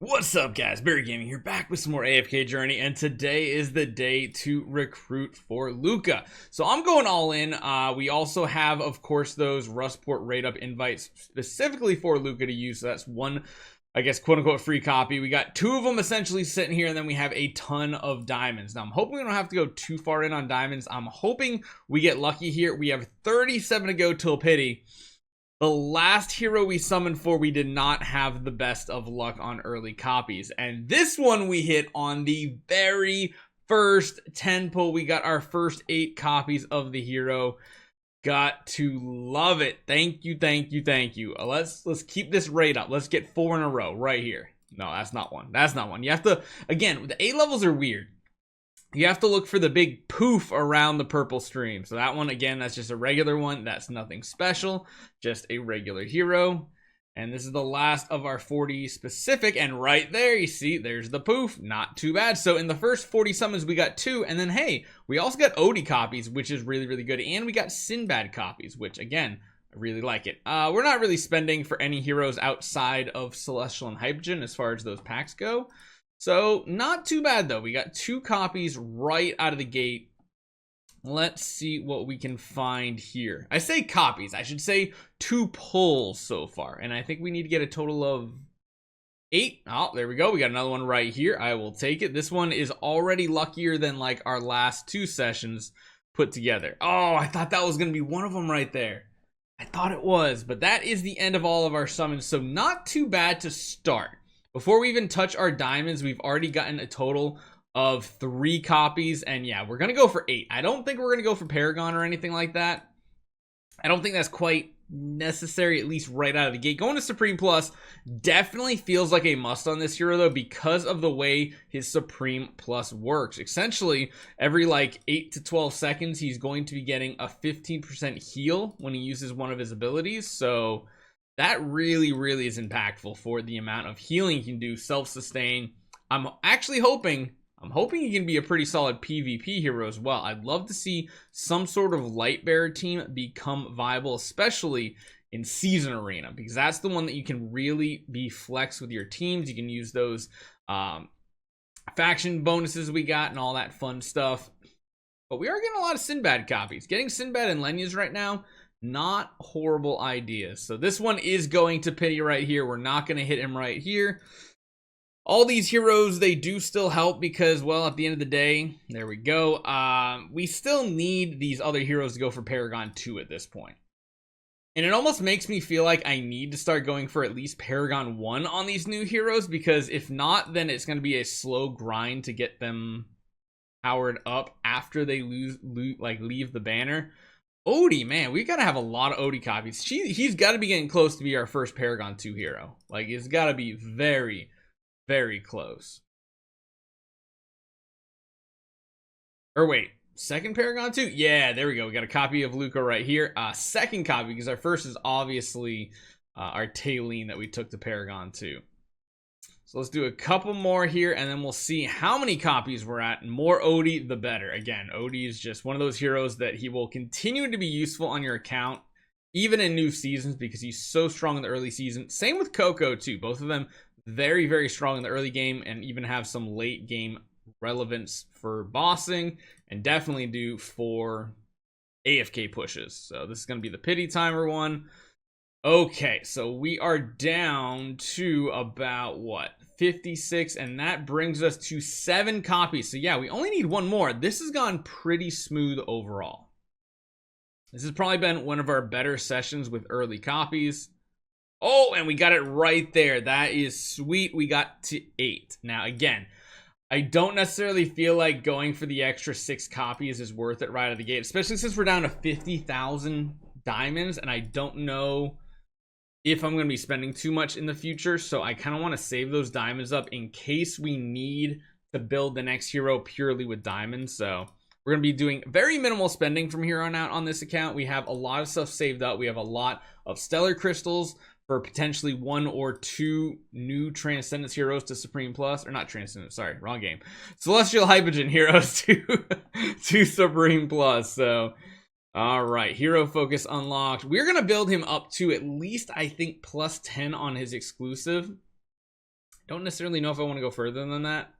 What's up, guys? Barry Gaming here, back with some more AFK Journey, and today is the day to recruit for Lucca. So I'm going all in. We also have, of course, those Rustport rate-up invites specifically for Lucca to use. So that's one, I guess, quote-unquote free copy. We got two of them essentially sitting here, and then we have a ton of diamonds. Now, I'm hoping we don't have to go too far in on diamonds. I'm hoping we get lucky here. We have 37 to go till pity. The last hero we summoned for, we did not have the best of luck on early copies. And this one we hit on the very first 10 pull. We got our first 8 copies of the hero. Got to love it. Thank you, thank you, thank you. Let's keep this rate up. Let's get 4 in a row right here. No, that's not one. That's not one. You have to, again, the A levels are weird. You have to look for the big poof around the purple stream. So that one, again, that's just a regular one. That's nothing special, just a regular hero. And this is the last of our 40 specific. And right there, you see, there's the poof. Not too bad. So in the first 40 summons, we got 2. And then, hey, we also got Odie copies, which is really, really good. And we got Sinbad copies, which, again, I really like it. We're not really spending for any heroes outside of Celestial and Hypogen as far as those packs go. So, not too bad, though. We got 2 copies right out of the gate. Let's see what we can find here. I say copies. I should say 2 pulls so far. And I think we need to get a total of 8. Oh, there we go. We got another one right here. I will take it. This one is already luckier than, like, our last 2 sessions put together. Oh, I thought that was going to be one of them right there. I thought it was. But that is the end of all of our summons. So, not too bad to start. Before we even touch our diamonds, we've already gotten a total of 3 copies. And yeah, we're going to go for 8. I don't think we're going to go for Paragon or anything like that. I don't think that's quite necessary, at least right out of the gate. Going to Supreme Plus definitely feels like a must on this hero, though, because of the way his Supreme Plus works. Essentially, every like 8 to 12 seconds, he's going to be getting a 15% heal when he uses one of his abilities. So that really, really is impactful for the amount of healing he can do, self-sustain. I'm actually hoping he can be a pretty solid PvP hero as well. I'd love to see some sort of light bearer team become viable, especially in Season Arena, because that's the one that you can really be flex with your teams. You can use those faction bonuses we got and all that fun stuff. But we are getting a lot of Sinbad copies. Getting Sinbad and Lenyas right now, not horrible ideas. So this one is going to pity right here. We're not going to hit him right here. All these heroes, they do still help because, well, at the end of the day, there we go. We still need these other heroes to go for Paragon 2 at this point. And it almost makes me feel like I need to start going for at least Paragon 1 on these new heroes, because if not, then it's going to be a slow grind to get them powered up after they leave the banner. Odie, man, we got to have a lot of Odie copies. He's got to be getting close to be our first Paragon 2 hero. Like, it's got to be very, very close. Or wait, second Paragon 2? Yeah, there we go. We got a copy of Lucca right here. Second copy, because our first is obviously our Taylene that we took to Paragon 2. So let's do a couple more here, and then we'll see how many copies we're at. And more Odie, the better. Again, Odie is just one of those heroes that he will continue to be useful on your account, even in new seasons, because he's so strong in the early season. Same with Coco, too. Both of them very, very strong in the early game, and even have some late game relevance for bossing, and definitely do for AFK pushes. So this is going to be the pity timer one. Okay, so we are down to about, what, 56, and that brings us to 7 copies. So yeah, we only need 1 more. This has gone pretty smooth overall. This has probably been one of our better sessions with early copies. Oh, and we got it right there. That is sweet. We got to 8. Now, again, I don't necessarily feel like going for the extra 6 copies is worth it right out of the gate, especially since we're down to 50,000 diamonds, and I don't know if I'm going to be spending too much in the future. So I kind of want to save those diamonds up in case we need to build the next hero purely with diamonds. So we're going to be doing very minimal spending from here on out on this account. We have a lot of stuff saved up. We have a lot of stellar crystals for potentially 1 or 2 new Transcendence heroes to Supreme Plus. Or not Transcendence, sorry, wrong game. Celestial Hypogen heroes to Supreme Plus. So All right, hero focus unlocked. We're going to build him up to at least, I think, plus 10 on his exclusive. Don't necessarily know if I want to go further than that.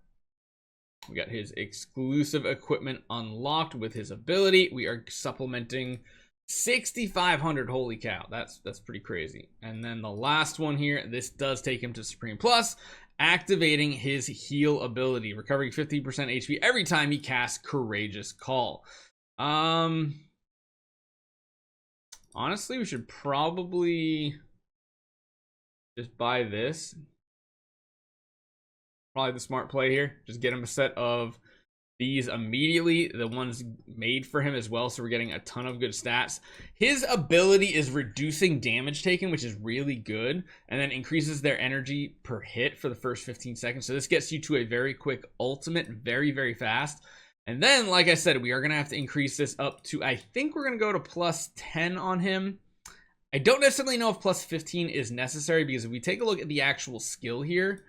We got his exclusive equipment unlocked with his ability. We are supplementing 6,500. Holy cow, that's pretty crazy. And then the last one here, this does take him to Supreme Plus, activating his heal ability, recovering 15% HP every time he casts Courageous Call. Honestly, we should probably just buy this. Probably the smart play here. Just get him a set of these immediately, the ones made for him as well, so we're getting a ton of good stats. His ability is reducing damage taken, which is really good, and then increases their energy per hit for the first 15 seconds. So this gets you to a very quick ultimate, very, very fast. And then, like I said, we are going to have to increase this up to, I think we're going to go to plus 10 on him. I don't necessarily know if plus 15 is necessary, because if we take a look at the actual skill here,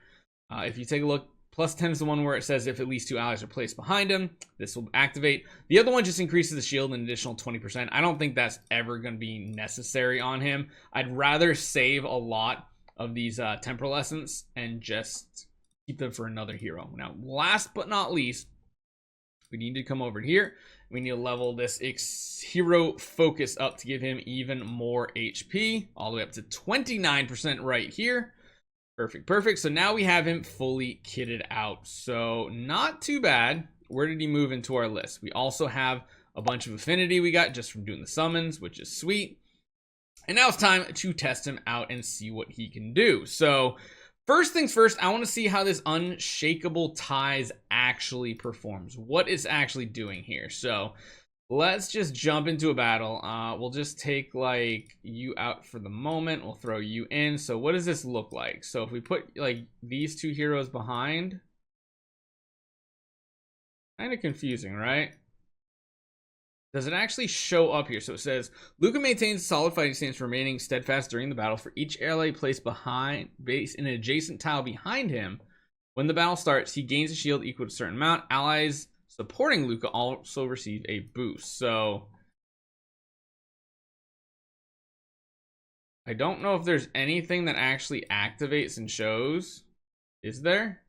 if you take a look, plus 10 is the one where it says if at least 2 allies are placed behind him, this will activate. The other one just increases the shield an additional 20%. I don't think that's ever going to be necessary on him. I'd rather save a lot of these temporal essence and just keep them for another hero. Now, last but not least, we need to come over here. We need to level this hero focus up to give him even more HP, all the way up to 29% right here. Perfect, perfect. So now we have him fully kitted out. So not too bad. Where did he move into our list? We also have a bunch of affinity we got just from doing the summons, which is sweet. And now it's time to test him out and see what he can do. So first things first, I want to see how this Unshakable Ties actually performs. What it's actually doing here. So let's just jump into a battle. We'll just take like you out for the moment. We'll throw you in. So what does this look like? So if we put like these two heroes behind, kind of confusing, right? Does it actually show up here? So it says Lucca maintains a solid fighting stance, remaining steadfast during the battle. For each ally placed behind base in an adjacent tile behind him, when the battle starts, he gains a shield equal to a certain amount. Allies supporting Lucca also receive a boost. So I don't know if there's anything that actually activates and shows. Is there?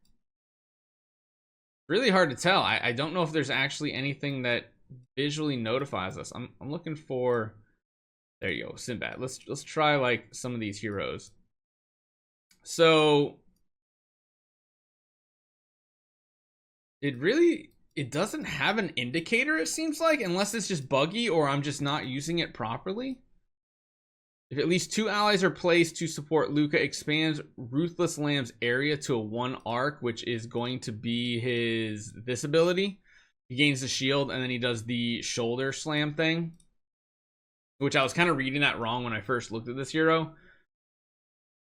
Really hard to tell. I don't know if there's actually anything that visually notifies us. I'm looking for, there you go, Sinbad. Let's try like some of these heroes. So it doesn't have an indicator, it seems like, unless it's just buggy or I'm just not using it properly. If at least 2 allies are placed to support Lucca, expands Ruthless Lamb's area to a 1 arc, which is going to be this ability. He gains the shield, and then he does the shoulder slam thing, which I was kind of reading that wrong when I first looked at this hero.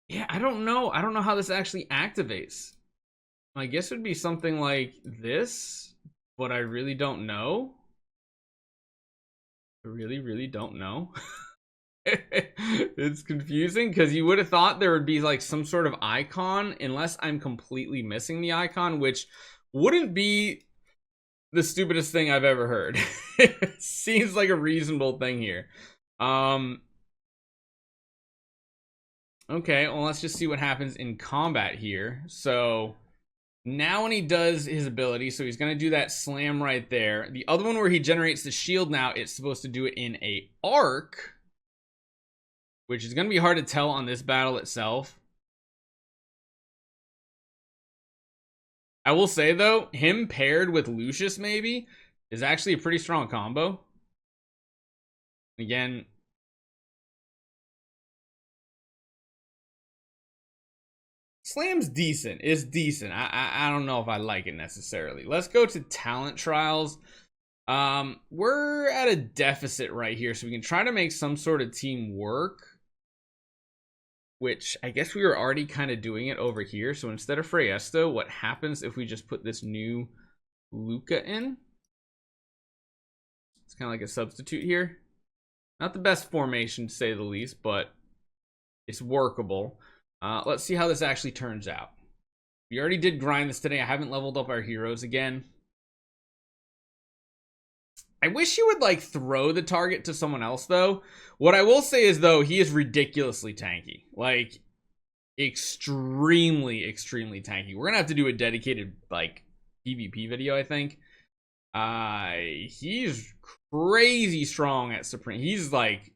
Yeah, I don't know how this actually activates. I guess it would be something like this, but I really don't know. I really don't know. It's confusing because you would have thought there would be like some sort of icon, unless I'm completely missing the icon, which wouldn't be the stupidest thing I've ever heard. It seems like a reasonable thing here. Okay, well, let's just see what happens in combat here. So now when he does his ability, so he's going to do that slam right there. The other one where he generates the shield now, it's supposed to do it in a arc, which is going to be hard to tell on this battle itself. I will say, though, him paired with Lucius maybe is actually a pretty strong combo. Again, Slam's decent. It's decent. I don't know if I like it necessarily. Let's go to talent trials. We're at a deficit right here, so we can try to make some sort of team work, which I guess we were already kind of doing it over here. So instead of Freyesto, what happens if we just put this new Lucca in? It's kind of like a substitute here. Not the best formation, to say the least, but it's workable. Let's see how this actually turns out. We already did grind this today. I haven't leveled up our heroes again. I wish you would like throw the target to someone else though. What I will say is though, he is ridiculously tanky. Like extremely tanky. We're gonna have to do a dedicated like PvP video, I think. He's crazy strong at Supreme. He's like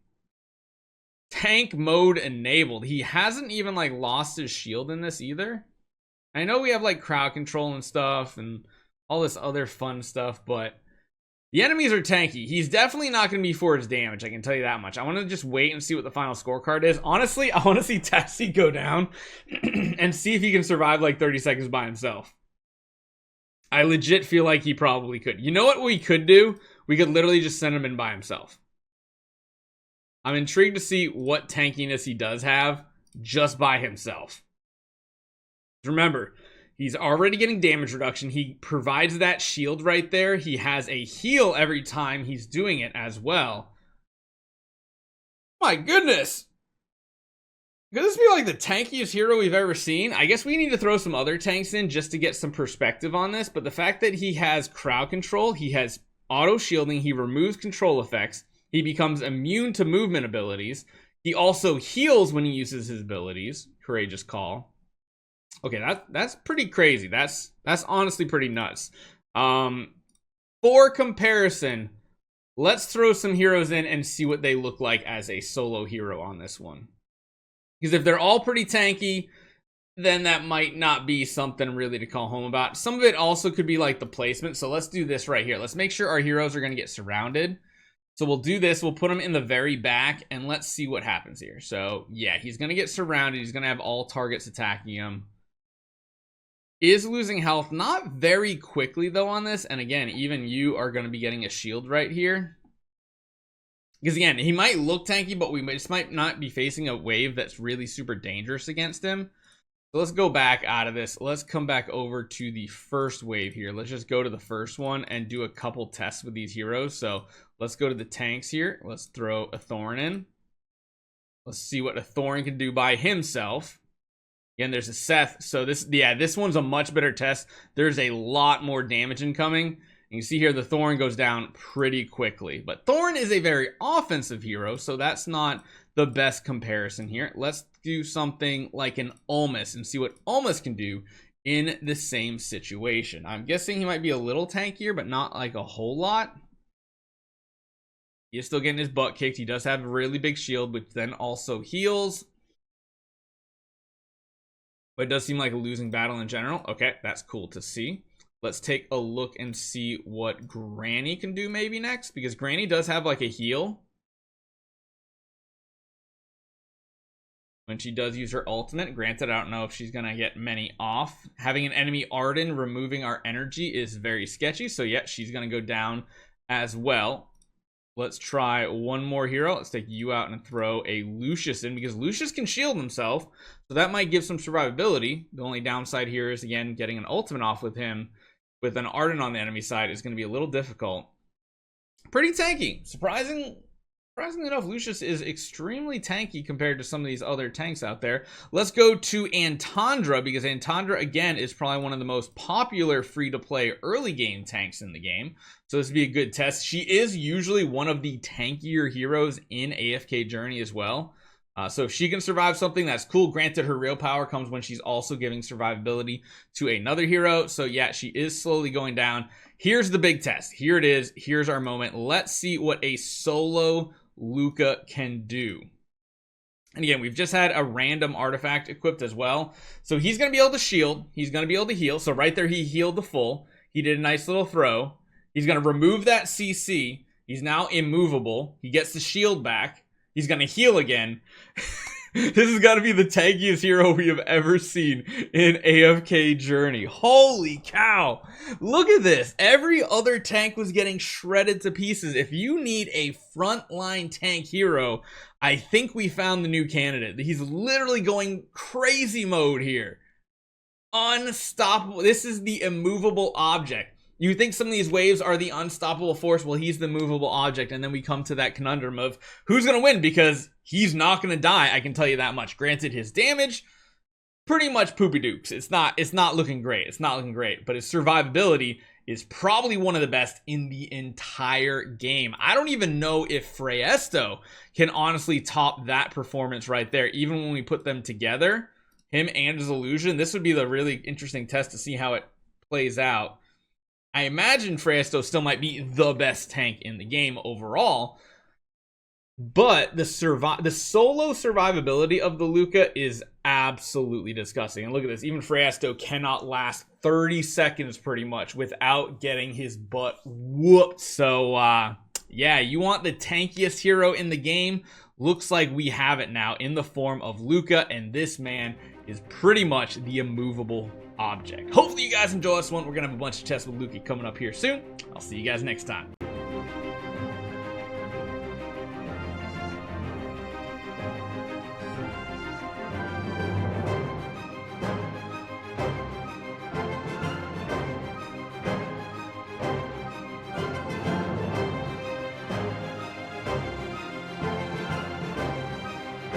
tank mode enabled. He hasn't even like lost his shield in this either. I know we have like crowd control and stuff and all this other fun stuff, but the enemies are tanky. He's definitely not going to be for his damage, I can tell you that much. I want to just wait and see what the final scorecard is. Honestly, I want to see Taxi go down and see if he can survive like 30 seconds by himself. I legit feel like he probably could. You know what we could do? We could literally just send him in by himself. I'm intrigued to see what tankiness he does have just by himself. Remember, he's already getting damage reduction. He provides that shield right there. He has a heal every time he's doing it as well. My goodness. Could this be like the tankiest hero we've ever seen? I guess we need to throw some other tanks in just to get some perspective on this. But the fact that he has crowd control, he has auto shielding, he removes control effects, he becomes immune to movement abilities. He also heals when he uses his abilities. Courageous Call. Okay, that's pretty crazy. That's honestly pretty nuts. For comparison, let's throw some heroes in and see what they look like as a solo hero on this one. Because if they're all pretty tanky, then that might not be something really to call home about. Some of it also could be like the placement. So let's do this right here. Let's make sure our heroes are going to get surrounded. So we'll do this. We'll put him in the very back and let's see what happens here. So yeah, he's going to get surrounded. He's going to have all targets attacking him. Is losing health, not very quickly though on this. And again, even you are going to be getting a shield right here. Because again, he might look tanky, but we just might not be facing a wave that's really super dangerous against him. So let's go back out of this. Let's come back over to the first wave here. Let's just go to the first one and do a couple tests with these heroes. So let's go to the tanks here. Let's throw a Thorn in. Let's see what a Thorn can do by himself. Again, there's a Seth. So this one's a much better test. There's a lot more damage incoming. You can see here the Thorn goes down pretty quickly. But Thorn is a very offensive hero, so that's not the best comparison here. Let's do something like an Ulmus and see what Ulmus can do in the same situation. I'm guessing he might be a little tankier, but not like a whole lot. He is still getting his butt kicked. He does have a really big shield, which then also heals. But it does seem like a losing battle in general. Okay, that's cool to see. Let's take a look and see what Granny can do maybe next. Because Granny does have like a heal. When she does use her ultimate. Granted, I don't know if she's going to get many off. Having an enemy Arden removing our energy is very sketchy. So yeah, she's going to go down as well. Let's try one more hero. Let's take you out and throw a Lucius in because Lucius can shield himself. So that might give some survivability. The only downside here is, again, getting an ultimate off with him with an Arden on the enemy side is going to be a little difficult. Pretty tanky. Surprisingly enough, Lucius is extremely tanky compared to some of these other tanks out there. Let's go to Antandra because Antandra, again, is probably one of the most popular free-to-play early game tanks in the game. So this would be a good test. She is usually one of the tankier heroes in AFK Journey as well. So if she can survive something, that's cool. Granted, her real power comes when she's also giving survivability to another hero. So yeah, she is slowly going down. Here's the big test. Here it is. Here's our moment. Let's see what a solo Lucca can do. And again, we've just had a random artifact equipped as well. So he's going to be able to shield. He's going to be able to heal. So right there, he healed the full. He did a nice little throw. He's going to remove that CC. He's now immovable. He gets the shield back. He's going to heal again. This has got to be the tankiest hero we have ever seen in AFK Journey. Holy cow. Look at this. Every other tank was getting shredded to pieces. If you need a frontline tank hero, I think we found the new candidate. He's literally going crazy mode here. Unstoppable. This is the immovable object. You think some of these waves are the unstoppable force? Well, he's the movable object. And then we come to that conundrum of who's going to win because he's not going to die. I can tell you that much. Granted, his damage, pretty much poopy dukes. It's not looking great. It's not looking great. But his survivability is probably one of the best in the entire game. I don't even know if Freyesto can honestly top that performance right there. Even when we put them together, him and his illusion, this would be the really interesting test to see how it plays out. I imagine Freyasto still might be the best tank in the game overall, but the solo survivability of the Lucca is absolutely disgusting. And look at this, even Freyasto cannot last 30 seconds pretty much without getting his butt whooped. So yeah, you want the tankiest hero in the game? Looks like we have it now in the form of Lucca, and this man is pretty much the immovable object. Hopefully you guys enjoy this one. We're gonna have a bunch of tests with Lucca coming up here soon. I'll see you guys next time.